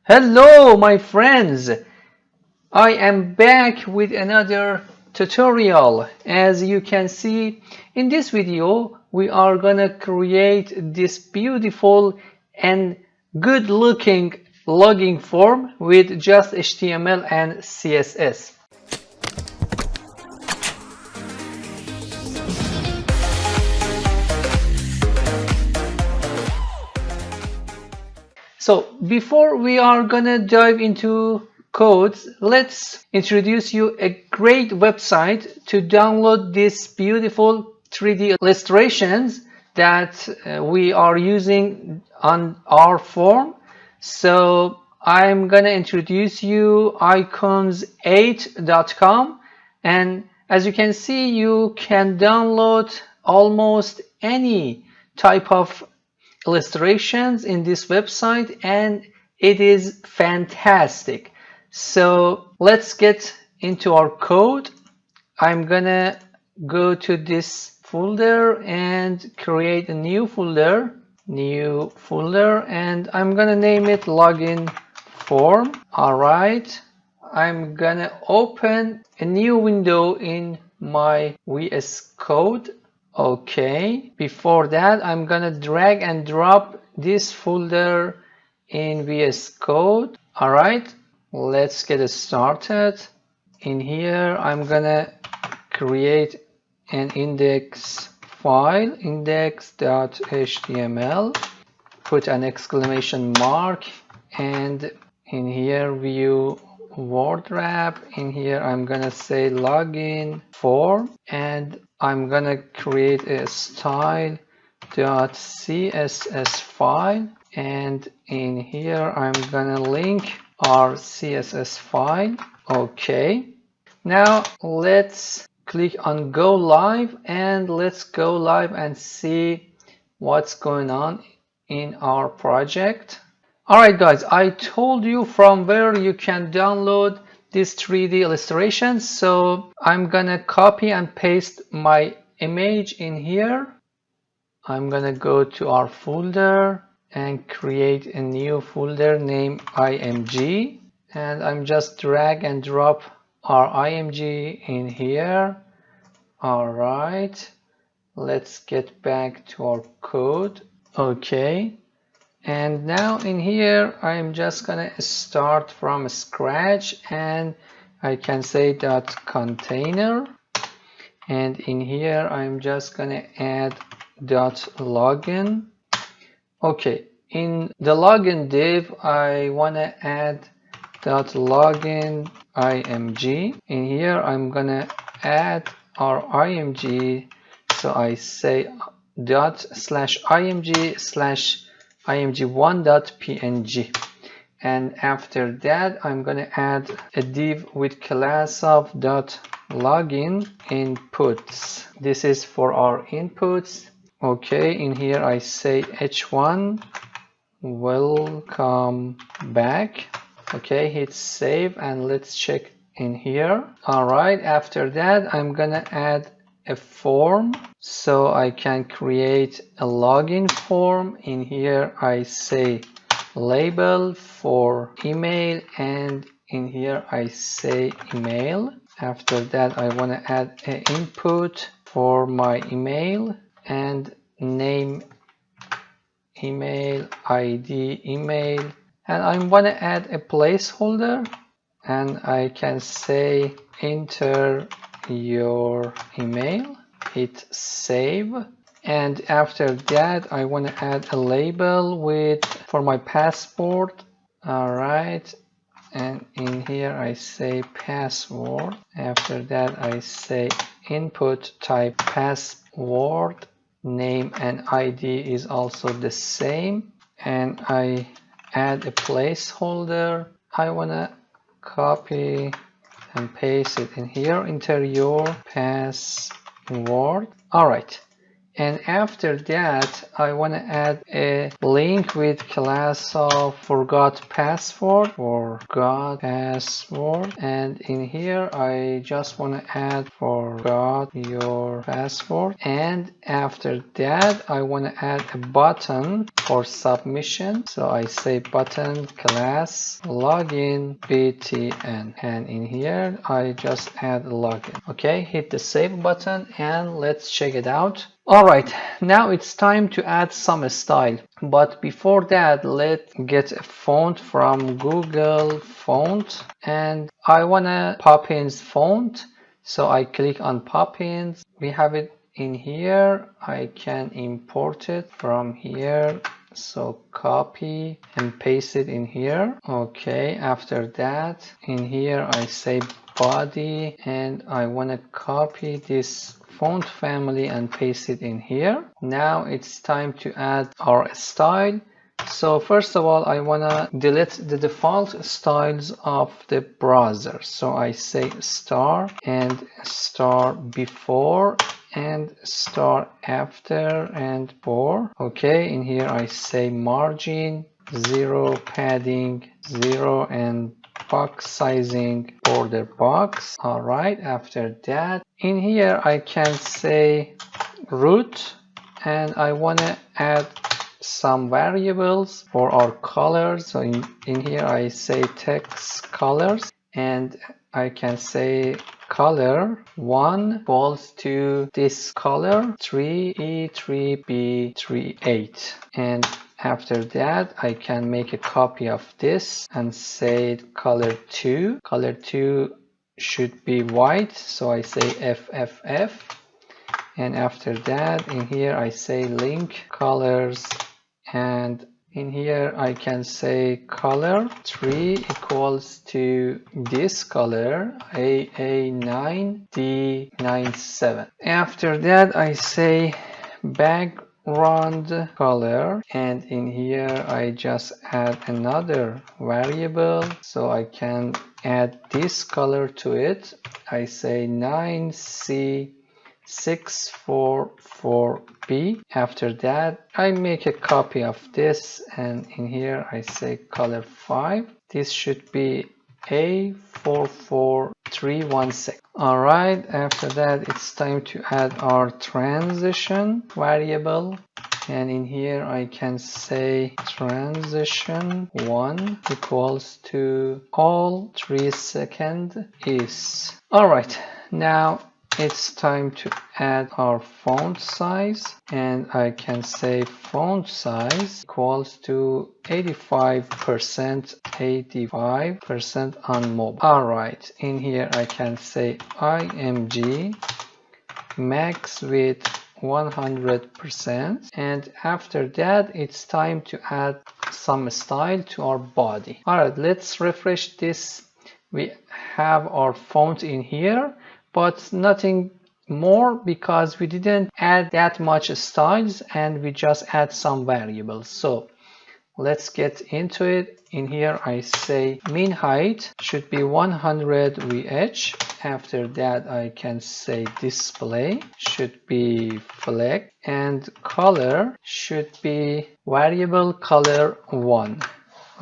Hello my friends, I am back with another tutorial. As you can see in this video, we are gonna create this beautiful and good looking login form with just HTML and CSS. So before we are gonna dive into codes, let's introduce you a great website to download these beautiful 3D illustrations that we are using on our form. So I'm gonna introduce you icons8.com, and as you can see, you can download almost any type of illustrations in this website, and it is fantastic. So let's get into our code. I'm gonna go to this folder and create a new folder, and I'm gonna name it login form. All right, I'm gonna open a new window in my VS Code. Okay, before that I'm gonna drag and drop this folder in VS Code. All right, let's get started. In here I'm gonna create an index file, index.html, put an exclamation mark, and in here view word wrap. In here I'm gonna say login form, and I'm gonna create a style.css file, and in here I'm gonna link our CSS file. Okay, now let's click on go live, and let's go live and see what's going on in our project. Alright guys, I told you from where you can download these 3D illustrations, so I'm gonna copy and paste my image in here. I'm gonna go to our folder and create a new folder named img, and I'm just drag and drop our img in here. Alright, let's get back to our code. Okay, and now in here I'm just gonna start from scratch, and I can say .container, and in here I'm just gonna add .login. Okay, in the login div I wanna add .login img. In here I'm gonna add our img, so I say ./img/img1.png, and after that I'm gonna add a div with class of .login inputs. This is for our inputs. Okay, in here I say h1 welcome back. Okay, hit save, and let's check in here. All right, after that I'm gonna add a form, so I can create a login form. In here I say label for email, and in here I say email. After that I want to add an input for my email, and name email, ID email, and I want to add a placeholder, and I can say enter your email, hit save, and after that I want to add a label for my passport. All right, and in here I say password. After that I say input type password, name and ID is also the same, and I add a placeholder. I want to copy and paste it in here, enter your password. All right, And after that, I want to add a link with class of forgot password. And in here, I just want to add forgot your password. And after that, I want to add a button for submission. So I say button class login btn. And in here, I just add login. Okay, hit the save button and let's check it out. Alright, now it's time to add some style, but before that let's get a font from Google Font, and I wanna Poppins font, so I click on Poppins. We have it in here. I can import it from here, so copy and paste it in here. Okay, after that in here I say body, and I want to copy this font family and paste it in here. Now it's time to add our style. So first of all, I want to delete the default styles of the browser. So I say star and star before and star after and for. Okay, in here I say margin 0, padding 0, and box sizing border box. All right, after that in here I can say root, and I want to add some variables for our colors. So in here I say text colors, and I can say color 1 equals to this color 3E3B38, and after that I can make a copy of this and say color 2. Color 2 should be white, so I say FFF, and after that in here I say link colors, and in here I can say color 3 equals to this color AA9D97. After that I say background color, and in here I just add another variable, so I can add this color to it. I say 9C644B. After that I make a copy of this, and in here I say color 5. This should be A44316. All right, after that it's time to add our transition variable, and in here I can say transition 1 equals to all 3 seconds is. All right, now it's time to add our font size, and I can say font size equals to 85% on mobile. Alright, in here I can say IMG max width 100%, and after that it's time to add some style to our body. Alright, let's refresh this. We have our font in here, but nothing more because we didn't add that much styles and we just add some variables. So let's get into it. In here I say min height should be 100 VH. After that I can say display should be flex, and color should be variable color 1.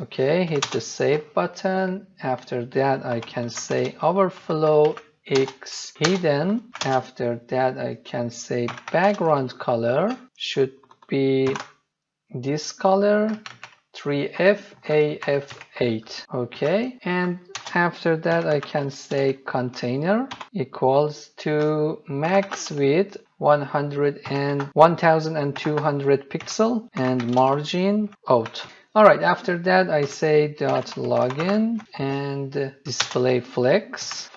Okay, hit the save button. After that I can say overflow X hidden. After that I can say background color should be this color 3FAF8. Okay, and after that I can say container equals to max width 1200 pixel and margin out. Alright, after that I say .login and display flex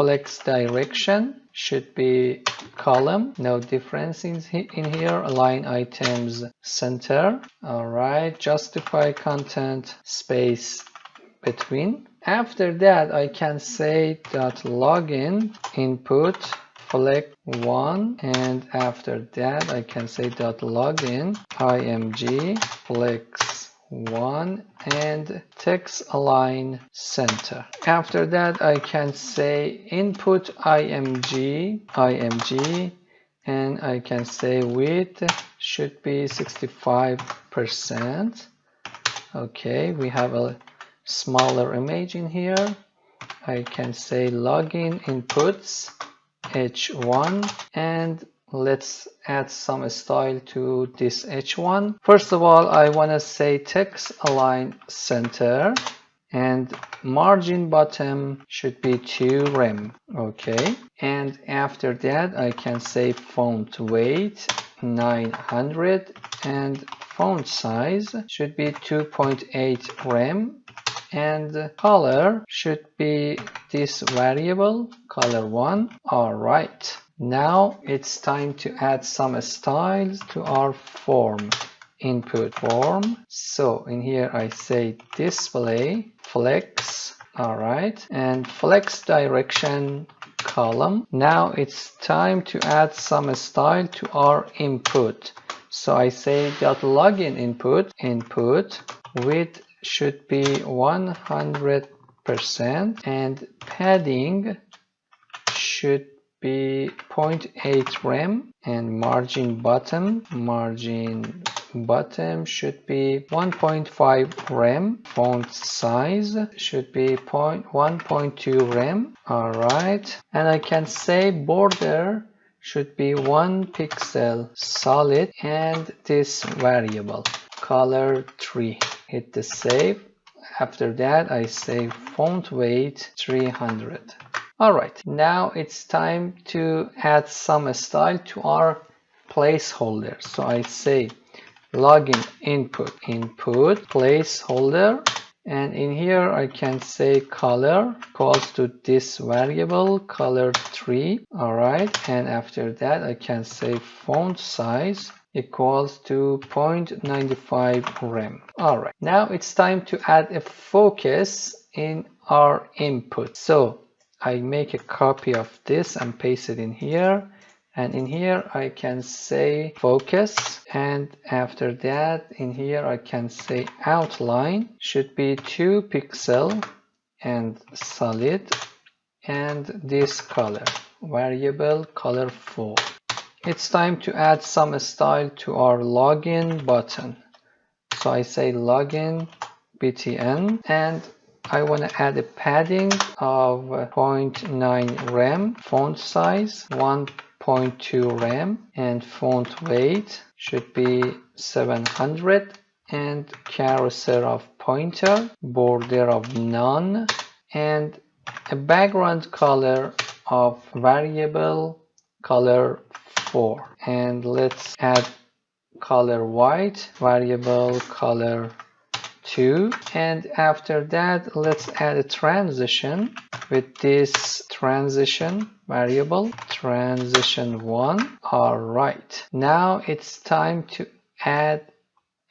direction should be column, no difference in here, align items center. Alright, justify content space between. After that I can say .login input flex 1, and after that I can say .login img flex 1 and text align center. After that I can say input img and I can say width should be 65%. Okay, we have a smaller image in here. I can say login inputs h1, and let's add some style to this h1. First of all, I want to say text align center, and margin bottom should be 2 rem. Okay, and after that I can say font weight 900, and font size should be 2.8 rem, and color should be this variable, color1. All right, now it's time to add some styles to our form input form. So in here I say display flex. All right, and flex direction column. Now it's time to add some style to our input. So I say dot login input width should be 100%, and padding should be 0.8 rem, and margin bottom should be 1.5 rem. Font size should be 1.2 rem. All right, and I can say border should be 1 pixel solid, and this variable color 3. Hit the save. After that I say font weight 300. All right, now it's time to add some style to our placeholder. So I say login input placeholder, and in here I can say color equals to this variable color 3. All right, and after that I can say font size equals to 0.95 rem. All right, now it's time to add a focus in our input. So I make a copy of this and paste it in here, and in here I can say focus, and after that in here I can say outline should be 2 pixel and solid, and this color variable color 4. It's time to add some style to our login button. So I say login btn, and I want to add a padding of 0.9 rem, font size 1.2 rem, and font weight should be 700, and cursor of pointer, border of none, and a background color of variable color 4. And let's add color white, variable color 2, and after that let's add a transition with this transition variable transition 1. All right, now it's time to add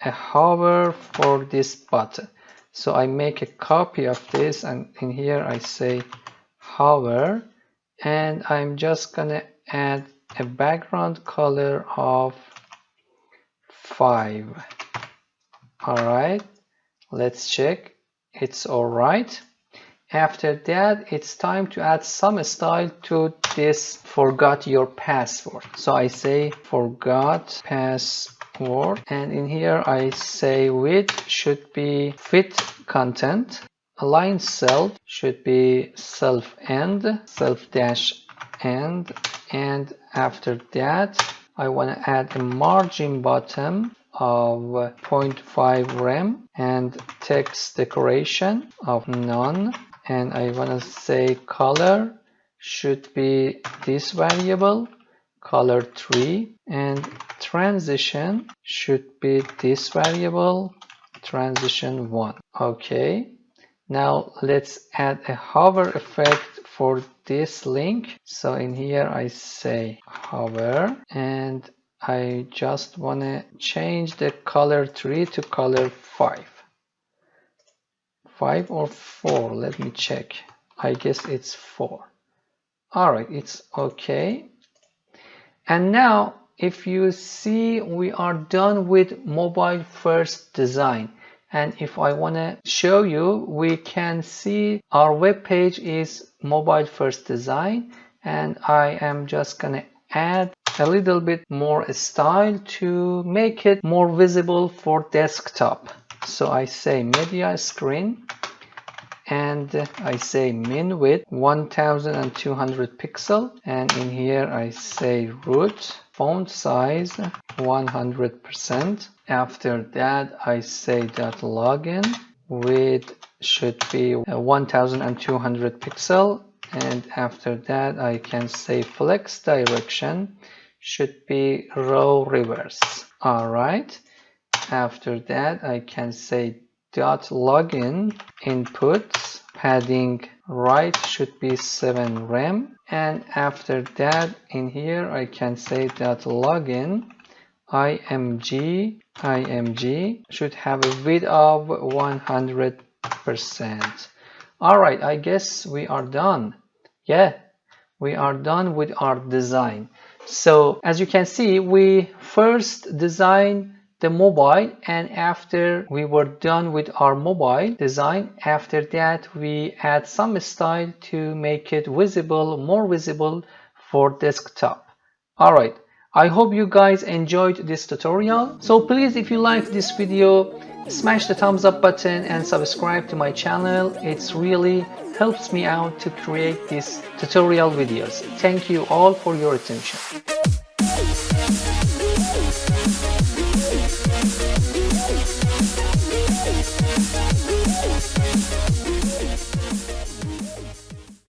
a hover for this button. So I make a copy of this, and in here I say hover, and I'm just gonna add a background color of 5. All right, let's check it's all right. After that it's time to add some style to this forgot your password. So I say forgot password, and in here I say width should be fit content, align cell should be self end, self dash end, and after that I want to add a margin bottom of 0.5 rem, and text decoration of none, and I want to say color should be this variable color 3, and transition should be this variable transition 1. Okay, now let's add a hover effect for this link. So in here I say hover, and I just want to change the color 3 to color 5 or 4. Let me check. I guess it's 4. All right, it's okay. And now if you see, we are done with mobile first design. And if I want to show you, we can see our web page is mobile first design, and I am just gonna add a little bit more style to make it more visible for desktop. So I say media screen, and I say min width 1200 pixel, and in here I say root font size 100%. After that I say .login width should be 1200 pixel, and after that I can say flex direction should be row reverse. Alright, after that I can say .login inputs padding right should be 7 rem, and after that in here I can say .login img should have a width of 100%. Alright, I guess we are done. Yeah, we are done with our design. So as you can see, we first designed the mobile, and after we were done with our mobile design, after that we add some style to make it visible, more visible for desktop. Alright, I hope you guys enjoyed this tutorial. So please, if you like this video, smash the thumbs up button and subscribe to my channel. It really helps me out to create these tutorial videos. Thank you all for your attention.